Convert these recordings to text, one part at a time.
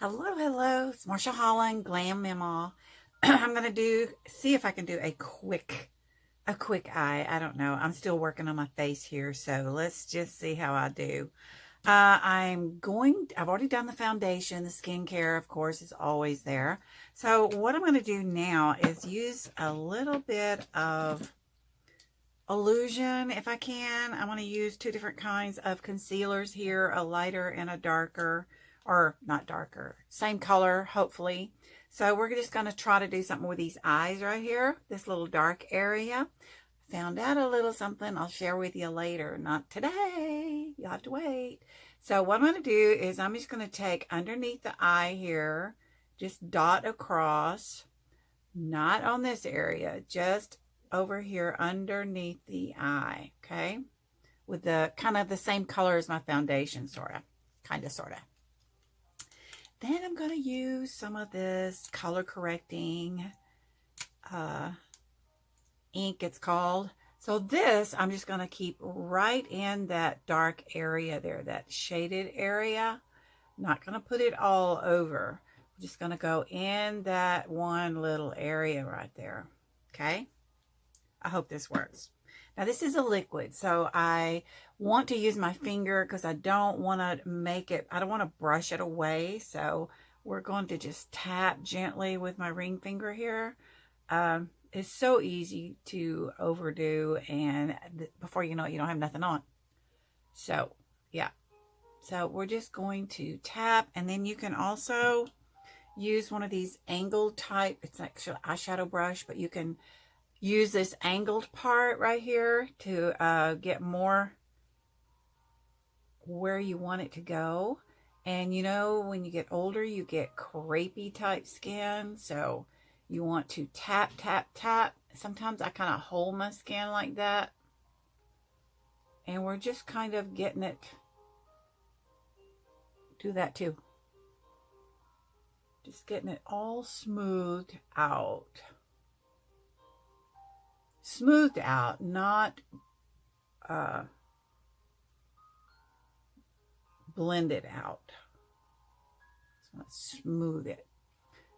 Hello, hello. It's Marsha Holland, Glam Mama. I'm gonna see if I can do a quick eye. I don't know. I'm still working on my face here, so let's just see how I do. I've already done the foundation. The skincare, of course, is always there. So what I'm gonna do now is use a little bit of Illusion if I can. I want to use two different kinds of concealers here, a lighter and a darker, or not darker, same color, hopefully. So we're just going to try to do something with these eyes right here, this little dark area. Found out a little something I'll share with you later. Not today. You'll have to wait. So what I'm going to do is I'm just going to take underneath the eye here, just dot across, not on this area, just over here underneath the eye, okay? With the kind of the same color as my foundation, sort of. Then I'm going to use some of this color correcting ink, it's called. So this, I'm just going to keep right in that dark area there, that shaded area. Not going to put it all over. I'm just going to go in that one little area right there, okay? I hope this works. Now this is a liquid, so I want to use my finger because I don't want to make it, I don't want to brush it away. So we're going to just tap gently with my ring finger here. It's so easy to overdo, and before you know it, you don't have nothing on. So yeah, so we're just going to tap, and then you can also use one of these angled type, it's actually an eyeshadow brush, but you can use this angled part right here to get more where you want it to go. And you know, when you get older, you get crepey type skin, so you want to tap, tap, tap. Sometimes I kind of hold my skin like that, and we're just kind of getting it. Do that too. Just getting it all smoothed out. Smoothed out, not blended out. Just want to smooth it.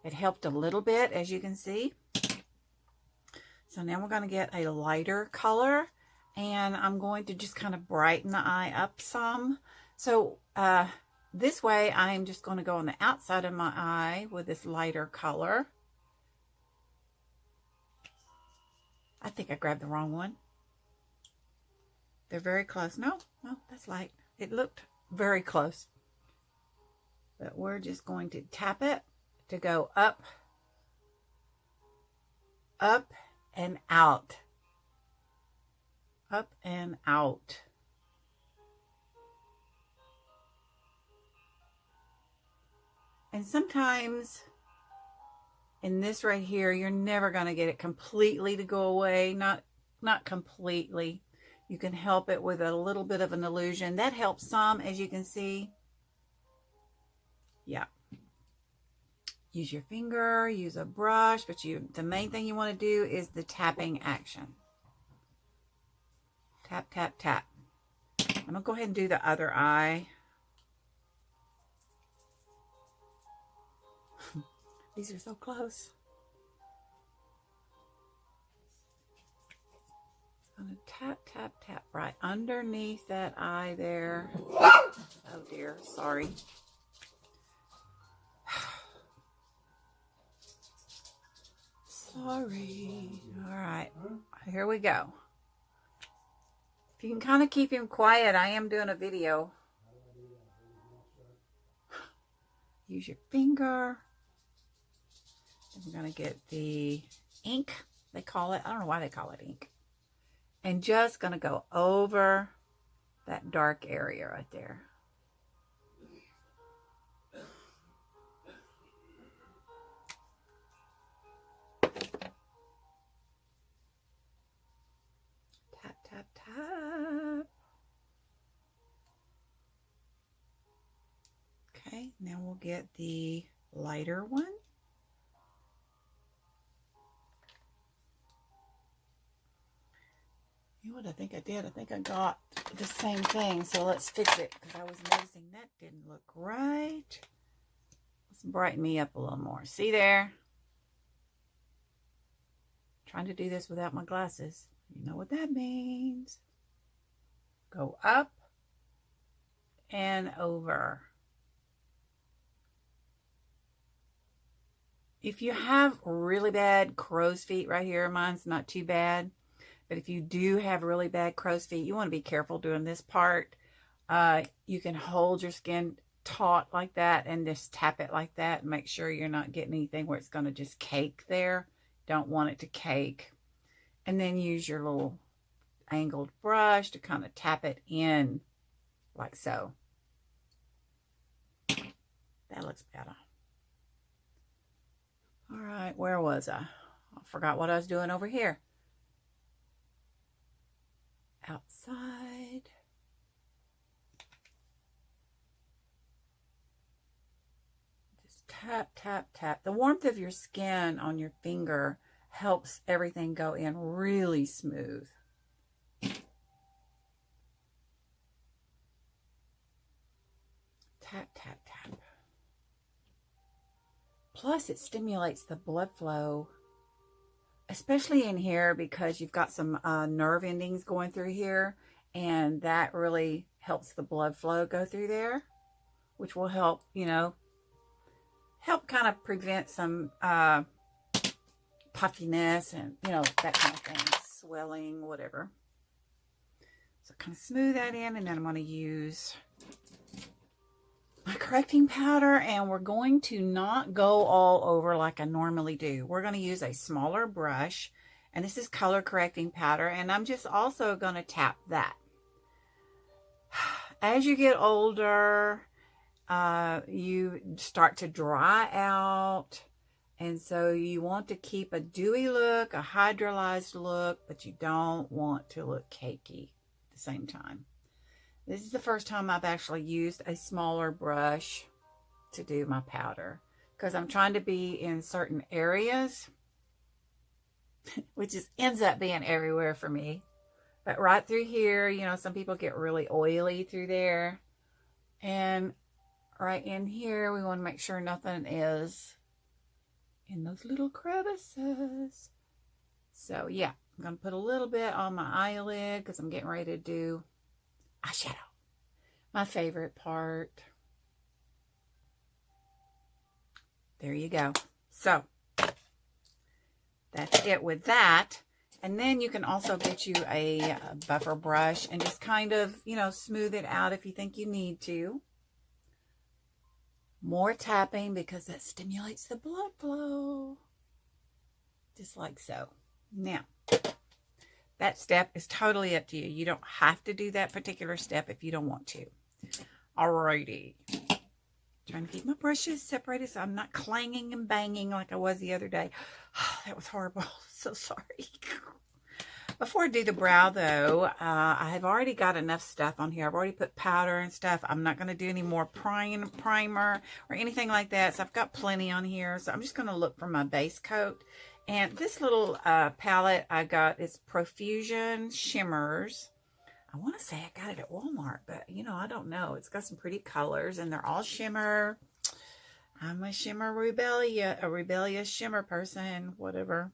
It helped a little bit, as you can see. So now we're going to get a lighter color, and I'm going to just kind of brighten the eye up some. So this way, I'm just going to go on the outside of my eye with this lighter color. I think I grabbed the wrong one. They're very close. No, that's light. It looked very close. But we're just going to tap it to go up, up and out. Up and out. And sometimes in this right here, you're never going to get it completely to go away. Not completely. You can help it with a little bit of an illusion. That helps some, as you can see. Yeah. Use your finger, use a brush, but the main thing you want to do is the tapping action. Tap, tap, tap. I'm going to go ahead and do the other eye. These are so close. I'm going to tap, tap, tap right underneath that eye there. Oh dear, sorry. Sorry. All right, here we go. If you can kind of keep him quiet, I am doing a video. Use your finger. And we're going to get the ink, they call it. I don't know why they call it ink. And just going to go over that dark area right there. Tap, tap, tap. Okay, now we'll get the lighter one. You know what I think I did? I think I got the same thing. So let's fix it, because I was noticing that didn't look right. Let's brighten me up a little more. See there? Trying to do this without my glasses. You know what that means. Go up and over. If you have really bad crow's feet right here, mine's not too bad. But if you do have really bad crow's feet, you want to be careful doing this part. You can hold your skin taut like that and just tap it like that and make sure you're not getting anything where it's going to just cake there. Don't want it to cake. And then use your little angled brush to kind of tap it in like so. That looks better. All right, where was I? I forgot what I was doing over here. Outside. Just tap, tap, tap. The warmth of your skin on your finger helps everything go in really smooth. Tap, tap, tap. Plus, it stimulates the blood flow, especially in here because you've got some nerve endings going through here, and that really helps the blood flow go through there, which will help, you know, help kind of prevent some puffiness and, you know, that kind of thing, swelling, whatever. So kind of smooth that in, and then I'm going to use my correcting powder, and we're going to not go all over like I normally do. We're going to use a smaller brush, and this is color correcting powder, and I'm just also going to tap that. As you get older, you start to dry out, and so you want to keep a dewy look, a hydrolyzed look, but you don't want to look cakey at the same time. This is the first time I've actually used a smaller brush to do my powder because I'm trying to be in certain areas, which ends up being everywhere for me. But right through here, you know, some people get really oily through there. And right in here, we want to make sure nothing is in those little crevices. So yeah, I'm going to put a little bit on my eyelid because I'm getting ready to do eyeshadow, my favorite part. There you go. So that's it with that. And then you can also get you a buffer brush and just kind of, you know, smooth it out if you think you need to. More tapping because that stimulates the blood flow. Just like so. Now, that step is totally up to you. You don't have to do that particular step if you don't want to. Alrighty. Trying to keep my brushes separated so I'm not clanging and banging like I was the other day. Oh, that was horrible. So sorry. Before I do the brow, though, I have already got enough stuff on here. I've already put powder and stuff. I'm not going to do any more primer or anything like that. So I've got plenty on here. So I'm just going to look for my base coat. And this little palette I got is Profusion Shimmers. I want to say I got it at Walmart, but, you know, I don't know. It's got some pretty colors, and they're all shimmer. I'm a rebellious shimmer person, whatever.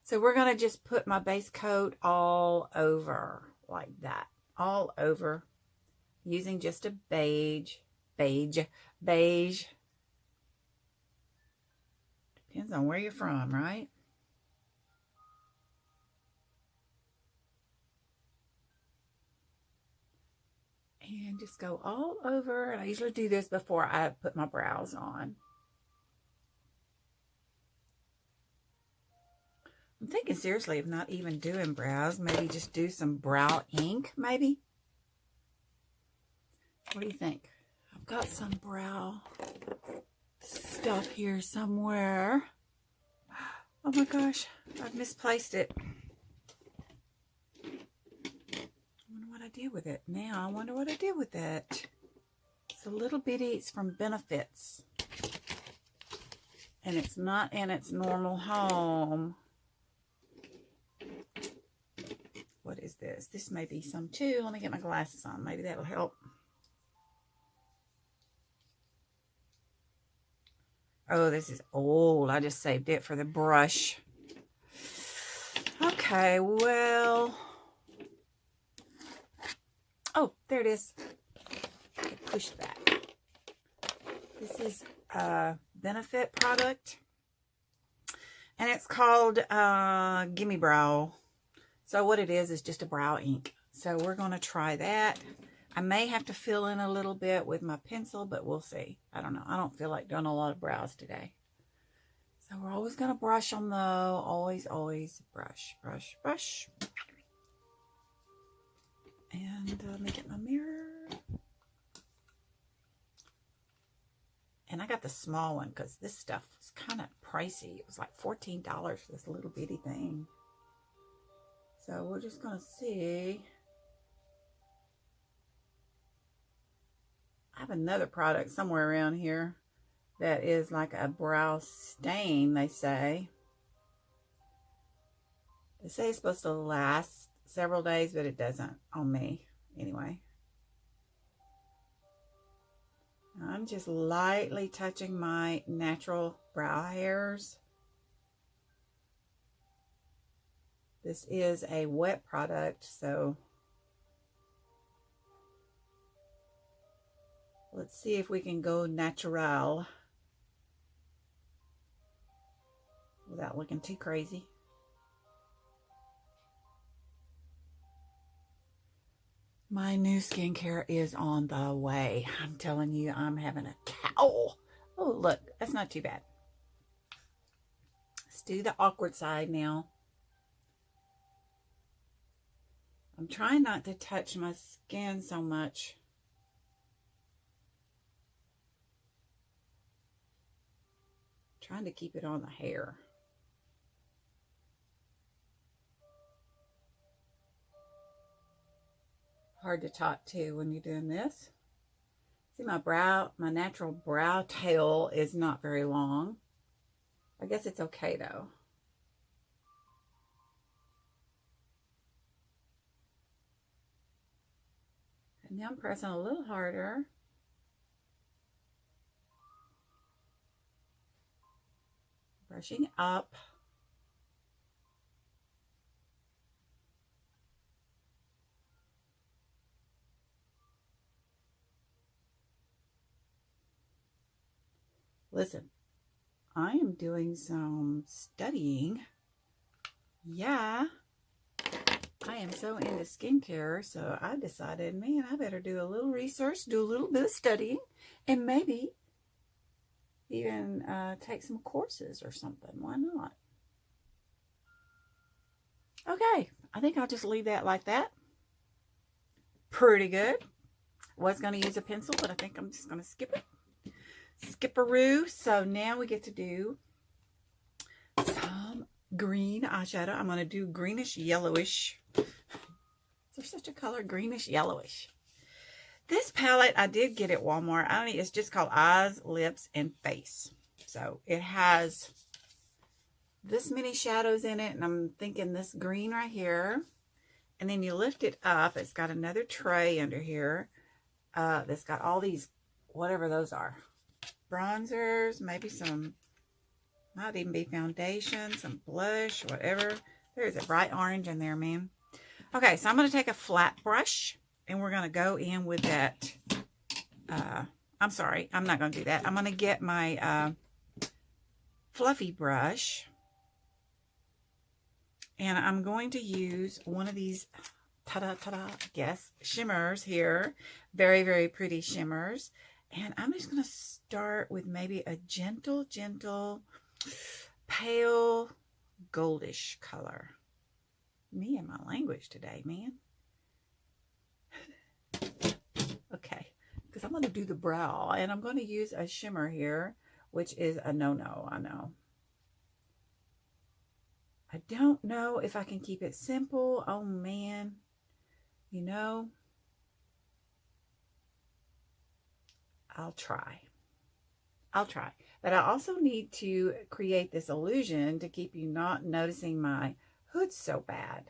So we're going to just put my base coat all over like that. All over. Using just a beige. Depends on where you're from, right? And just go all over. And I usually do this before I put my brows on. I'm thinking seriously of not even doing brows. Maybe just do some brow ink, maybe. What do you think? I've got some brow stuff here somewhere. Oh my gosh, I've misplaced it. I wonder what I did with it. Now I wonder what I did with it. It's a little bitty, it's from Benefits. And it's not in its normal home. What is this? This may be some too. Let me get my glasses on. Maybe that'll help. Oh, this is old. I just saved it for the brush. Okay, well. Oh, there it is. Push that. This is a Benefit product. And it's called Gimme Brow. So what it is just a brow ink. So we're going to try that. I may have to fill in a little bit with my pencil, but we'll see. I don't know. I don't feel like doing a lot of brows today. So we're always going to brush them though. Always, always brush, brush, brush. And let me get my mirror. And I got the small one because this stuff was kind of pricey. It was like $14 for this little bitty thing. So we're just going to see. I have another product somewhere around here that is like a brow stain, they say. They say it's supposed to last several days, but it doesn't on me anyway. I'm just lightly touching my natural brow hairs. This is a wet product, so let's see if we can go natural without looking too crazy. My new skincare is on the way. I'm telling you, I'm having a cowl. Oh, look, that's not too bad. Let's do the awkward side now. I'm trying not to touch my skin so much. Trying to keep it on the hair. Hard to talk to when you're doing this. See, my natural brow tail is not very long. I guess it's okay though. And now I'm pressing a little harder. Brushing up. Listen, I am doing some studying. Yeah, I am so into skincare, so I decided, man, I better do a little research, do a little bit of studying, and maybe even take some courses or something. Why not? Okay, I think I'll just leave that like that. Pretty good. Was going to use a pencil, but I think I'm just going to skip it. Skipperoo. So now we get to do some green eyeshadow. I'm going to do greenish yellowish. Is there such a color? Greenish yellowish. This palette, I did get at Walmart. It's just called Eyes, Lips, and Face. So it has this many shadows in it, and I'm thinking this green right here. And then you lift it up. It's got another tray under here that's got all these, whatever those are. Bronzers, maybe some, might even be foundation, some blush, whatever. There's a bright orange in there, man. Okay, so I'm going to take a flat brush, and we're going to go in with that. I'm sorry, I'm not going to do that. I'm going to get my fluffy brush, and I'm going to use one of these, ta-da, yes, shimmers here. Very, very pretty shimmers. And I'm just going to start with maybe a gentle, pale, goldish color. Me and my language today, man. Okay, because I'm going to do the brow, and I'm going to use a shimmer here, which is a no-no, I know. I don't know if I can keep it simple. Oh, man. You know, I'll try. But I also need to create this illusion to keep you not noticing my hoods so bad.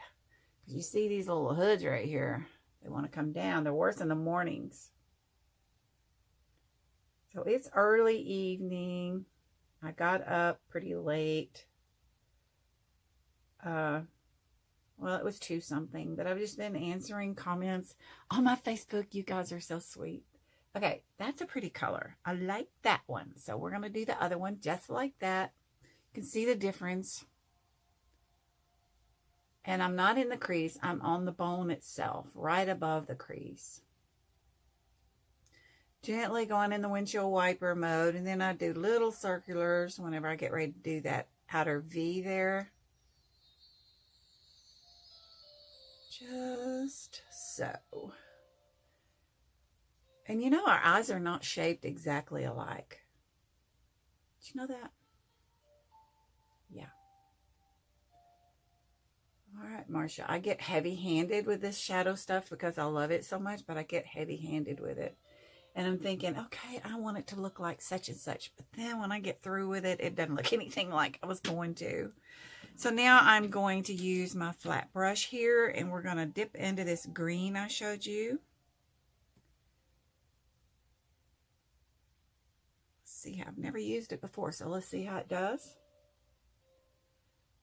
Because you see these little hoods right here. They want to come down. They're worse in the mornings. So it's early evening. I got up pretty late. Well, it was 2 something, but I've just been answering comments on my Facebook. You guys are so sweet. Okay, that's a pretty color. I like that one. So we're going to do the other one just like that. You can see the difference. And I'm not in the crease. I'm on the bone itself, right above the crease. Gently going in the windshield wiper mode. And then I do little circulars whenever I get ready to do that outer V there. Just so. And you know, our eyes are not shaped exactly alike. Did you know that? Yeah. All right, Marcia. I get heavy-handed with this shadow stuff because I love it so much, but I get heavy-handed with it. And I'm thinking, okay, I want it to look like such and such. But then when I get through with it, it doesn't look anything like I was going to. So now I'm going to use my flat brush here, and we're going to dip into this green I showed you. See, I've never used it before, so let's see how it does.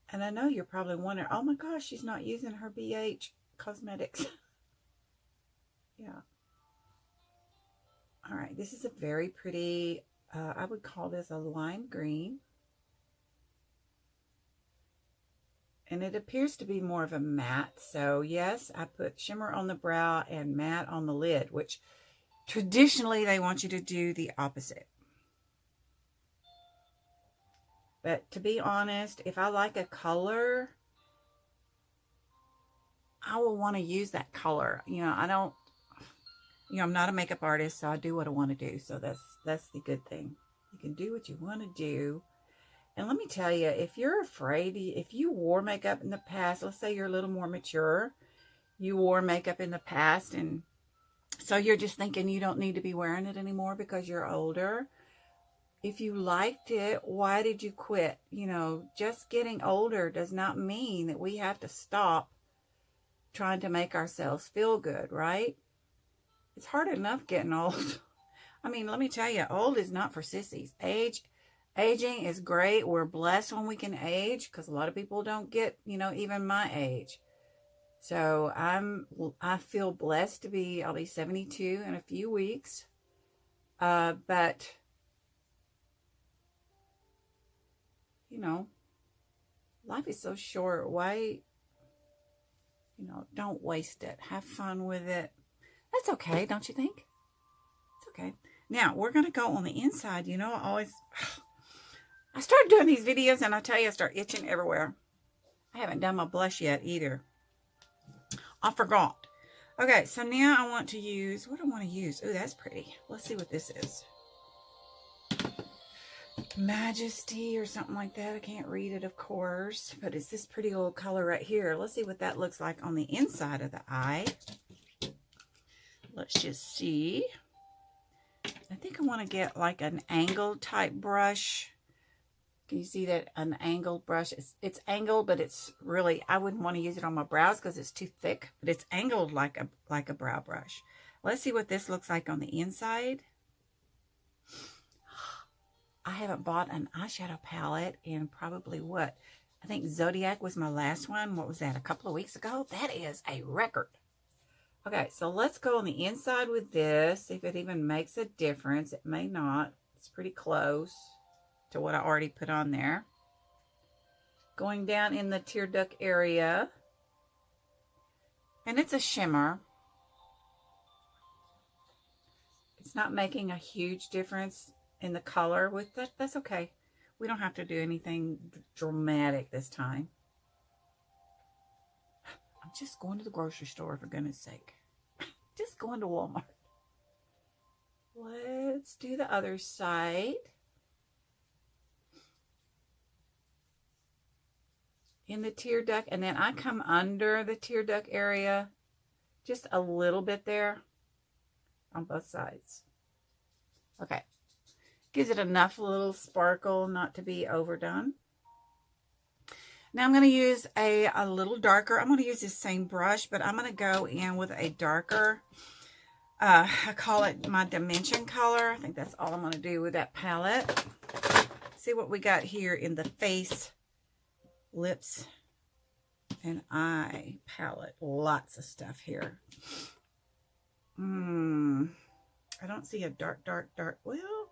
And I know you're probably wondering, oh my gosh, she's not using her BH Cosmetics. Yeah. All right, this is a very pretty, I would call this a lime green. And it appears to be more of a matte. So yes, I put shimmer on the brow and matte on the lid, which traditionally they want you to do the opposite. But to be honest, if I like a color, I will want to use that color. You know, I'm not a makeup artist, so I do what I want to do. So that's the good thing. You can do what you want to do. And let me tell you, if you're afraid, if you wore makeup in the past, let's say you're a little more mature, you wore makeup in the past, and so you're just thinking you don't need to be wearing it anymore because you're older. If you liked it, why did you quit? You know, just getting older does not mean that we have to stop trying to make ourselves feel good, right? It's hard enough getting old. I mean, let me tell you, old is not for sissies. Aging is great. We're blessed when we can age because a lot of people don't get, you know, even my age. So I feel blessed to be, I'll be 72 in a few weeks. But, you know, life is so short. Why, you know, don't waste it. Have fun with it. That's okay, don't you think? It's okay. Now, we're going to go on the inside. You know, I started doing these videos, and I tell you, I start itching everywhere. I haven't done my blush yet either. I forgot. Okay, so now I want to use, what do I want to use? Oh, that's pretty. Let's see what this is. Majesty or something like that. I can't read it, of course, but it's this pretty old color right here. Let's see what that looks like on the inside of the eye. Let's just see. I think I want to get like an angled type brush. Can you see that? An angled brush. It's angled, but it's really, I wouldn't want to use it on my brows because it's too thick. But it's angled like a brow brush. Let's see what this looks like on the inside. I haven't bought an eyeshadow palette in probably what? I think Zodiac was my last one. What was that? A couple of weeks ago? That is a record. Okay, so let's go on the inside with this. See if it even makes a difference. It may not. It's pretty close to what I already put on there. Going down in the tear duct area. And it's a shimmer. It's not making a huge difference in the color with that. That's okay. We don't have to do anything dramatic this time. I'm just going to the grocery store, for goodness sake. Just going to Walmart. Let's do the other side. In the tear duct, and then I come under the tear duct area just a little bit there on both sides. Okay. Gives it enough little sparkle not to be overdone. Now I'm going to use a little darker. I'm going to use this same brush, but I'm going to go in with a darker, I call it my Dimension color. I think that's all I'm going to do with that palette. see what we got here in the face, lips, and eye palette. Lots of stuff here. I don't see a dark. Well,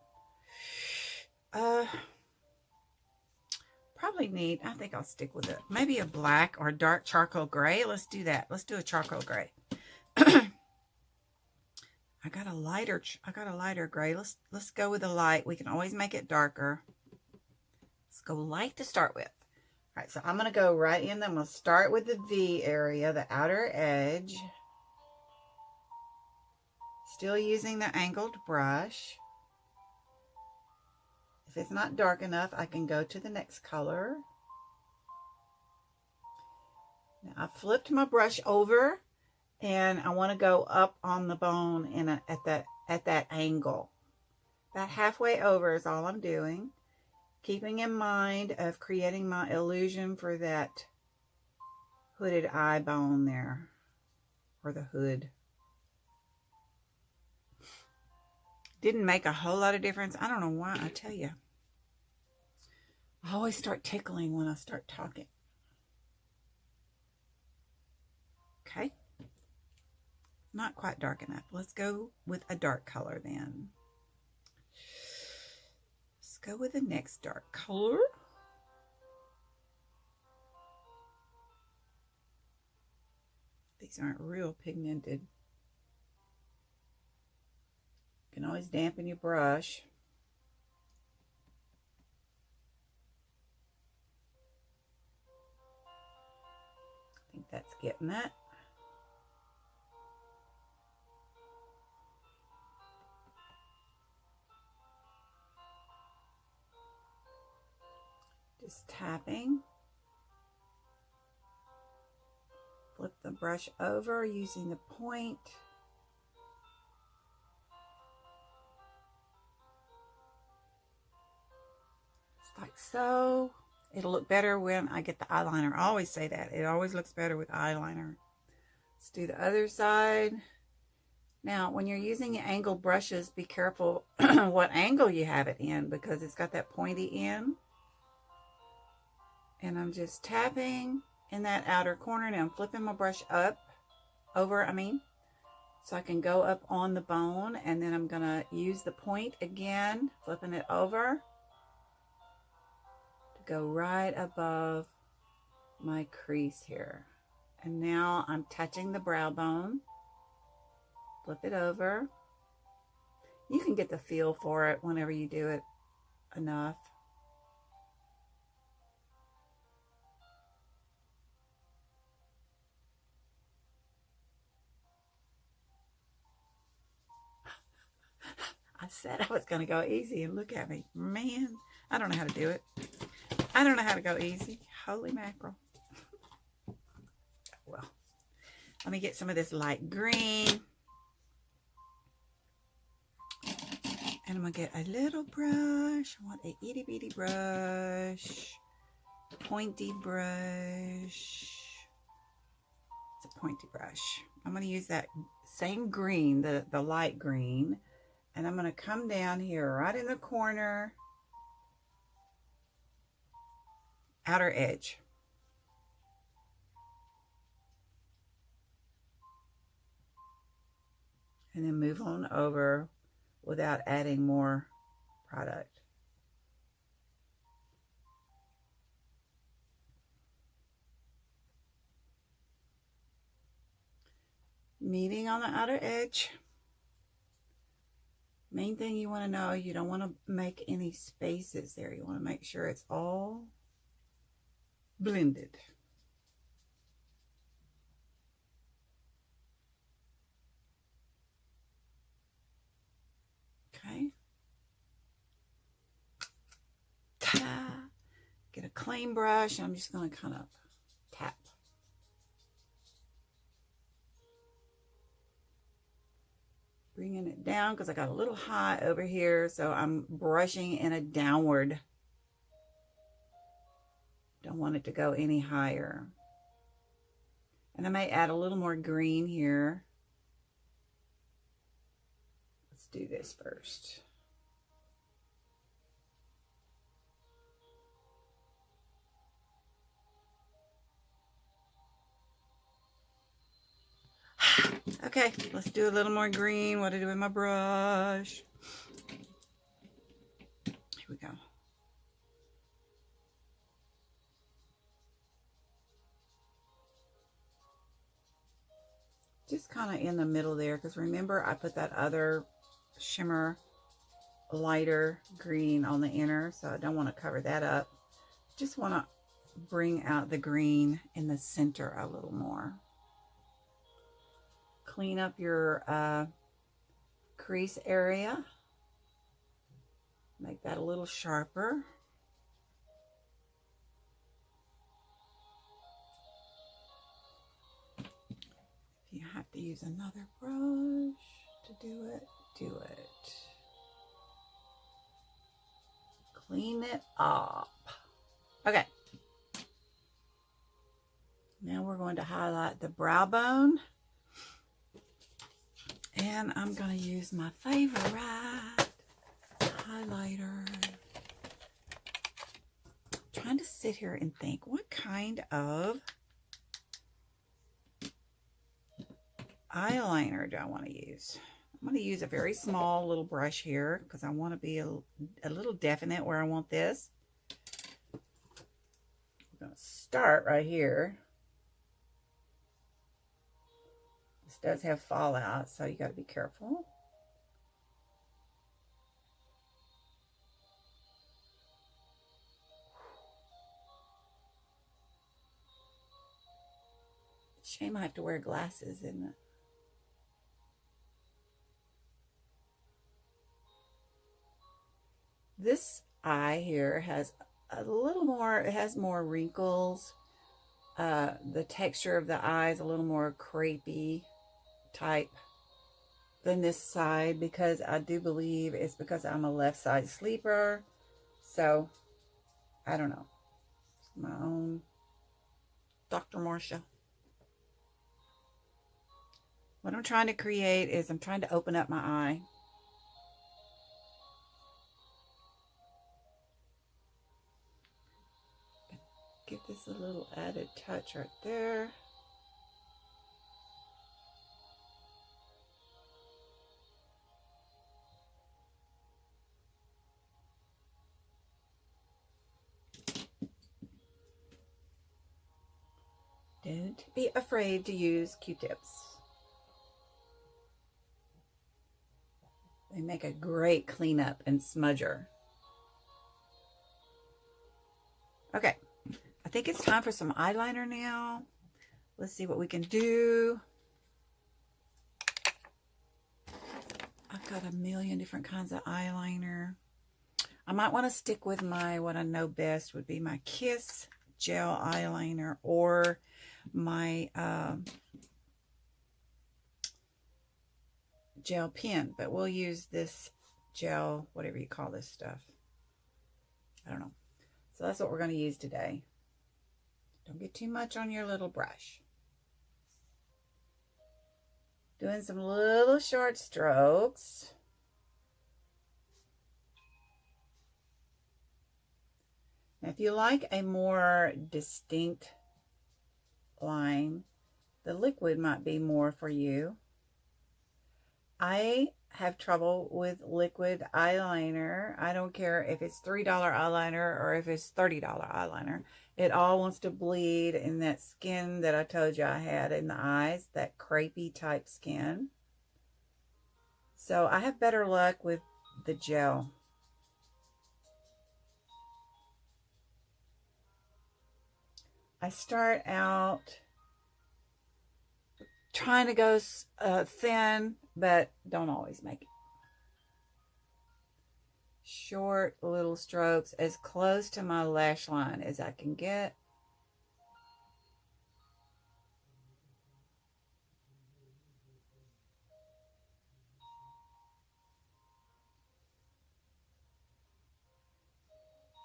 probably need, I think I'll stick with it. Maybe a black or dark charcoal gray. Let's do that. Let's do a charcoal gray. I got a lighter gray. Let's go with a light. We can always make it darker. Let's go light to start with. All right, so I'm going to go right in. I'm going to start with the V area, the outer edge. Still using the angled brush. If it's not dark enough, I can go to the next color. Now I flipped my brush over, and I want to go up on the bone at that angle. About halfway over is all I'm doing, keeping in mind of creating my illusion for that hooded eye bone there, or the hood. Didn't make a whole lot of difference. I don't know why, I tell you. I always start tickling when I start talking. Okay. Not quite dark enough. Let's go with a dark color then. Let's go with the next dark color. These aren't real pigmented. You can always dampen your brush. I think that's getting that. Just tapping. Flip the brush over using the point. Like so. It'll look better when I get the eyeliner. I always say that. It always looks better with eyeliner. Let's do the other side. Now, when you're using angled brushes, be careful what angle you have it in, because it's got that pointy end. And I'm just tapping in that outer corner. Now I'm flipping my brush over, so I can go up on the bone, and then I'm gonna use the point again, flipping it over. Go right above my crease here. And now I'm touching the brow bone. Flip it over. You can get the feel for it whenever you do it enough. I said I was going to go easy, and look at me. Man, I don't know how to do it. I don't know how to go easy. Holy mackerel. Well, let me get some of this light green. And I'm going to get a little brush. I want a itty bitty brush. Pointy brush. It's a pointy brush. I'm going to use that same green, the light green. And I'm going to come down here right in the corner. Outer edge. And then move on over without adding more product. Meeting on the outer edge. Main thing you want to know, you don't want to make any spaces there. You want to make sure it's all blended. Okay. Ta-da! Get a clean brush. I'm just going to kind of tap. Bringing it down because I got a little high over here, so I'm brushing in a downward. Don't want it to go any higher. And I may add a little more green here. Let's do this first. Okay, let's do a little more green. What do I do with my brush? Here we go. Just kind of in the middle there, because remember I put that other shimmer lighter green on the inner, so I don't want to cover that up. Just want to bring out the green in the center a little more. Clean up your crease area. Make that a little sharper. If you have to use another brush to do it, do it. Clean it up. Okay. Now we're going to highlight the brow bone. And I'm going to use my favorite highlighter. I'm trying to sit here and think, what kind of eyeliner do I want to use? I'm going to use a very small little brush here because I want to be a little definite where I want this. I'm going to start right here. This does have fallout, so you got to be careful. Shame I have to wear glasses, isn't it? This eye here has a little more, it has more wrinkles. The texture of the eye is a little more crepey type than this side, because I do believe it's because I'm a left side sleeper. So, I don't know. It's my own Dr. Marcia. What I'm trying to create is I'm trying to open up my eye. Give this a little added touch right there. Don't be afraid to use Q-tips. They make a great cleanup and smudger. Okay, I think it's time for some eyeliner now. Let's see what we can do. I've got a million different kinds of eyeliner. I might want to stick with what I know best would be my Kiss gel eyeliner, or my gel pen, but we'll use this gel, whatever you call this stuff. I don't know. So that's what we're going to use today. Don't get too much on your little brush. Doing some little short strokes. Now, if you like a more distinct line, the liquid might be more for you. I have trouble with liquid eyeliner. I don't care if it's $3 eyeliner or if it's $30 eyeliner. It all wants to bleed in that skin that I told you I had in the eyes, that crepey type skin. So I have better luck with the gel. I start out trying to go thin, but don't always make it. Short little strokes, as close to my lash line as I can get.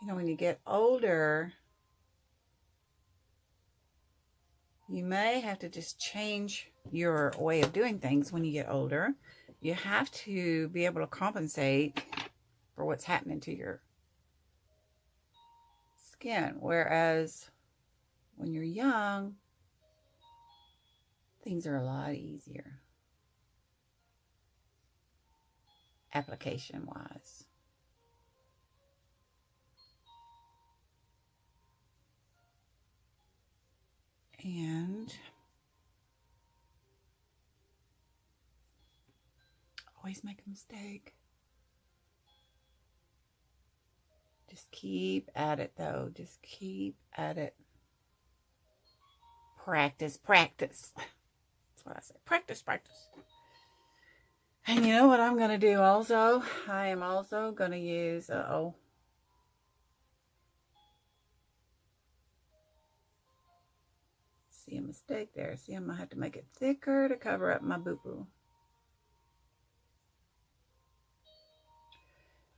You know, when you get older, you may have to just change your way of doing things when you get older. You have to be able to compensate for what's happening to your skin. Whereas when you're young, things are a lot easier. application wise. And always make a mistake. Just keep at it though. Just keep at it. Practice, practice. That's what I say. Practice, practice. And you know what I'm going to do also? I am also going to use, see a mistake there. See, I'm going to have to make it thicker to cover up my boo-boo.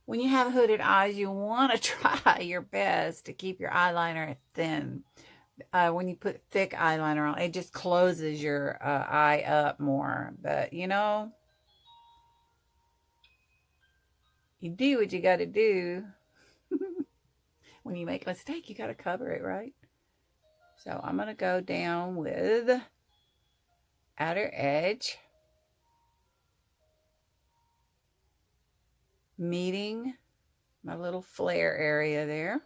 When you have hooded eyes, you want to try your best to keep your eyeliner thin. When you put thick eyeliner on, it just closes your eye up more. But, you know, you do what you got to do. When you make a mistake, you got to cover it, right? So I'm going to go down with outer edge, meeting my little flare area there.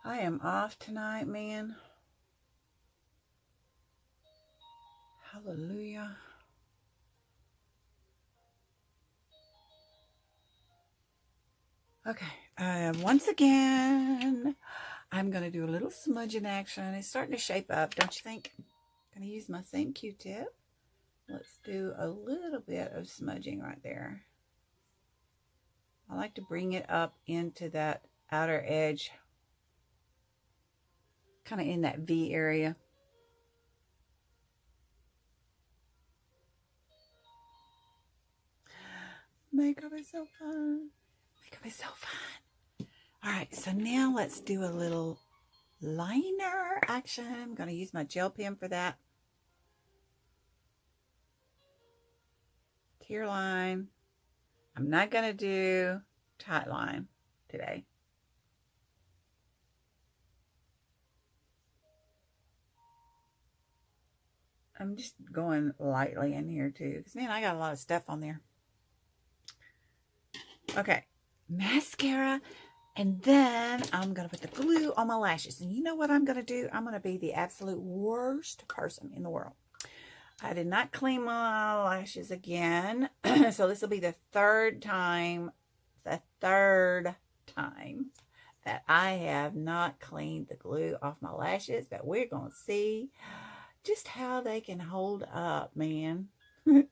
I am off tonight, man. Hallelujah. Okay, once again, I'm going to do a little smudging action. It's starting to shape up, don't you think? I'm going to use my same Q-tip. Let's do a little bit of smudging right there. I like to bring it up into that outer edge, kind of in that V area. Makeup is so fun. Makeup is so fun. All right, so now let's do a little liner action. I'm going to use my gel pen for that. Tear line. I'm not going to do tight line today. I'm just going lightly in here too, because man, I got a lot of stuff on there. Okay, mascara, and then I'm going to put the glue on my lashes. And you know what I'm going to do? I'm going to be the absolute worst person in the world. I did not clean my lashes again. So this will be the third time that I have not cleaned the glue off my lashes. But we're going to see just how they can hold up, man. I'll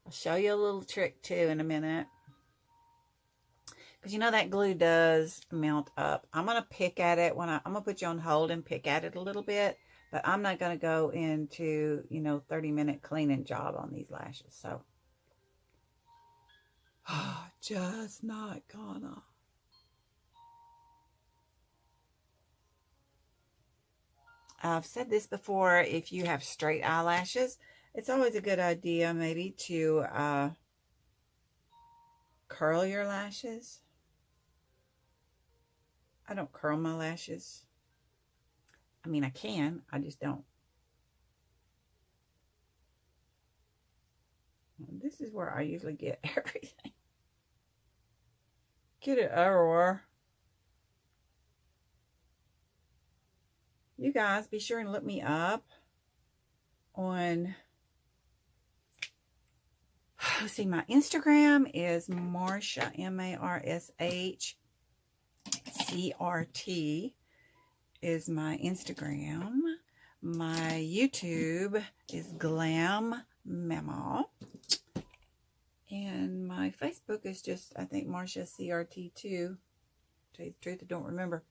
show you a little trick too in a minute. Because you know that glue does melt up. I'm going to pick at it when I'm going to put you on hold and pick at it a little bit. But I'm not going to go into, 30-minute cleaning job on these lashes. So, just not gonna. I've said this before, if you have straight eyelashes, it's always a good idea maybe to curl your lashes. I don't curl my lashes. I mean, I can, I just don't. This is where I usually get everything. Get it everywhere. You guys, be sure and look me up on, let's see, my Instagram is Marsha, MARSHCRT is my Instagram. My YouTube is Glam Mama. And my Facebook is just, I think, Marsha CRT2. Tell you the truth, I don't remember.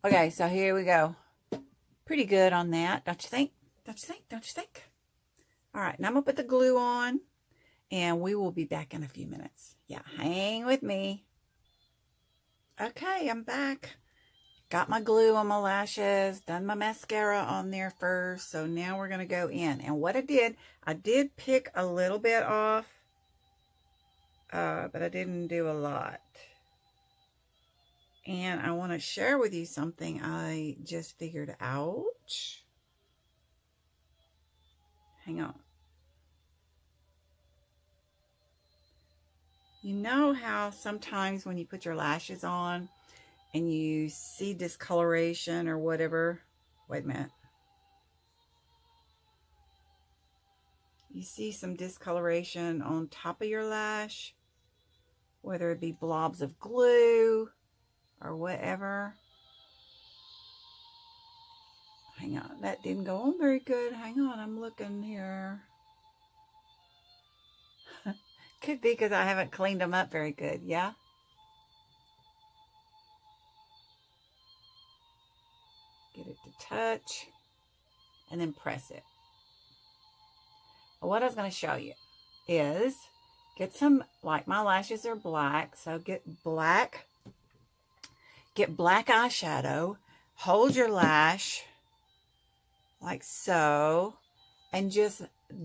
Okay, so here we go. Pretty good on that, don't you think? Don't you think? Don't you think? All right, now I'm going to put the glue on, and we will be back in a few minutes. Yeah, hang with me. Okay, I'm back. Got my glue on my lashes, done my mascara on there first, so now we're going to go in. And what I did pick a little bit off but I didn't do a lot. And I want to share with you something I just figured out. Hang on. You know how sometimes when you put your lashes on and you see discoloration or whatever. Wait a minute. You see some discoloration on top of your lash, whether it be blobs of glue or whatever. Hang on, that didn't go on very good. Hang on, I'm looking here. Could be because I haven't cleaned them up very good, yeah? Get it to touch and then press it. What I was going to show you is get some, like my lashes are black, so get black eyeshadow, hold your lash like so, and just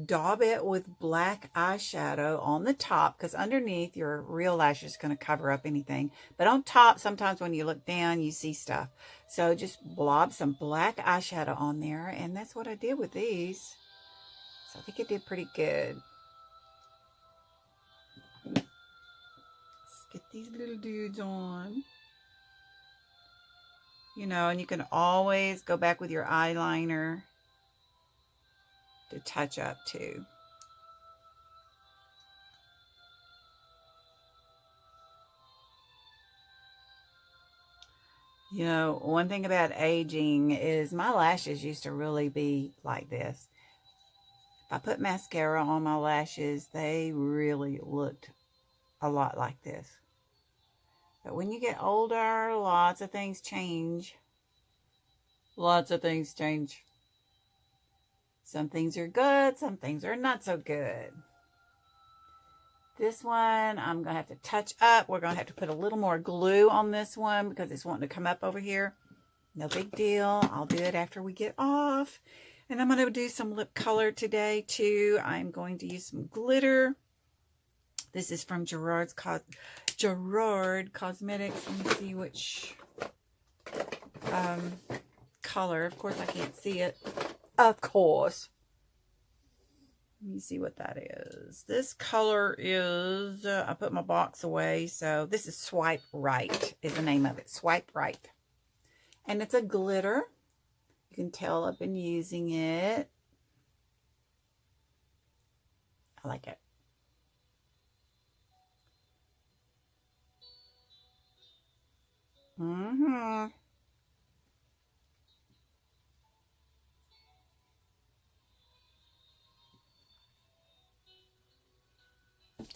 daub it with black eyeshadow on the top, because underneath your real lash is going to cover up anything, but on top sometimes when you look down you see stuff. So just blob some black eyeshadow on there, and that's what I did with these. So I think it did pretty good. Let's get these little dudes on. You know, and you can always go back with your eyeliner to touch up too. You know, one thing about aging is my lashes used to really be like this. If I put mascara on my lashes, they really looked a lot like this. But when you get older, lots of things change. Lots of things change. Some things are good, some things are not so good. This one, I'm going to have to touch up. We're going to have to put a little more glue on this one because it's wanting to come up over here. No big deal. I'll do it after we get off. And I'm going to do some lip color today too. I'm going to use some glitter. This is from Gerard Cosmetics. Let me see which color. Of course, I can't see it. Of course. Let me see what that is. This color is, I put my box away. So this is Swipe Right is the name of it. Swipe Right. And it's a glitter. You can tell I've been using it. I like it.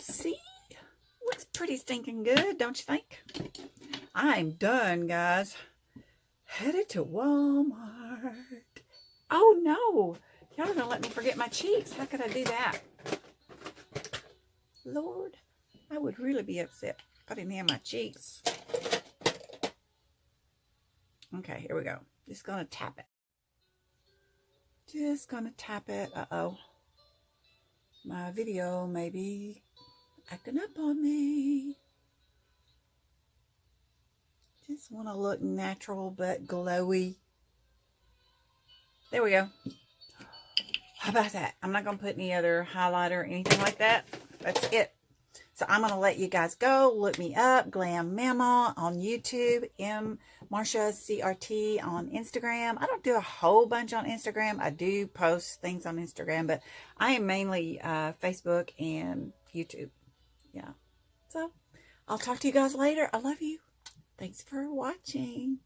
See? Looks pretty stinking good, don't you think? I'm done, guys. Headed to Walmart. Oh, no. Y'all are going to let me forget my cheeks. How could I do that? Lord, I would really be upset if I didn't have my cheeks. Okay, here we go. Just going to tap it. Just going to tap it. Uh-oh. My video may be acting up on me. Just want to look natural but glowy. There we go. How about that? I'm not going to put any other highlighter or anything like that. That's it. So I'm going to let you guys go. Look me up, Glam Mama on YouTube, Marsha CRT on Instagram. I don't do a whole bunch on Instagram. I do post things on Instagram, but I am mainly Facebook and YouTube. Yeah. So I'll talk to you guys later. I love you. Thanks for watching.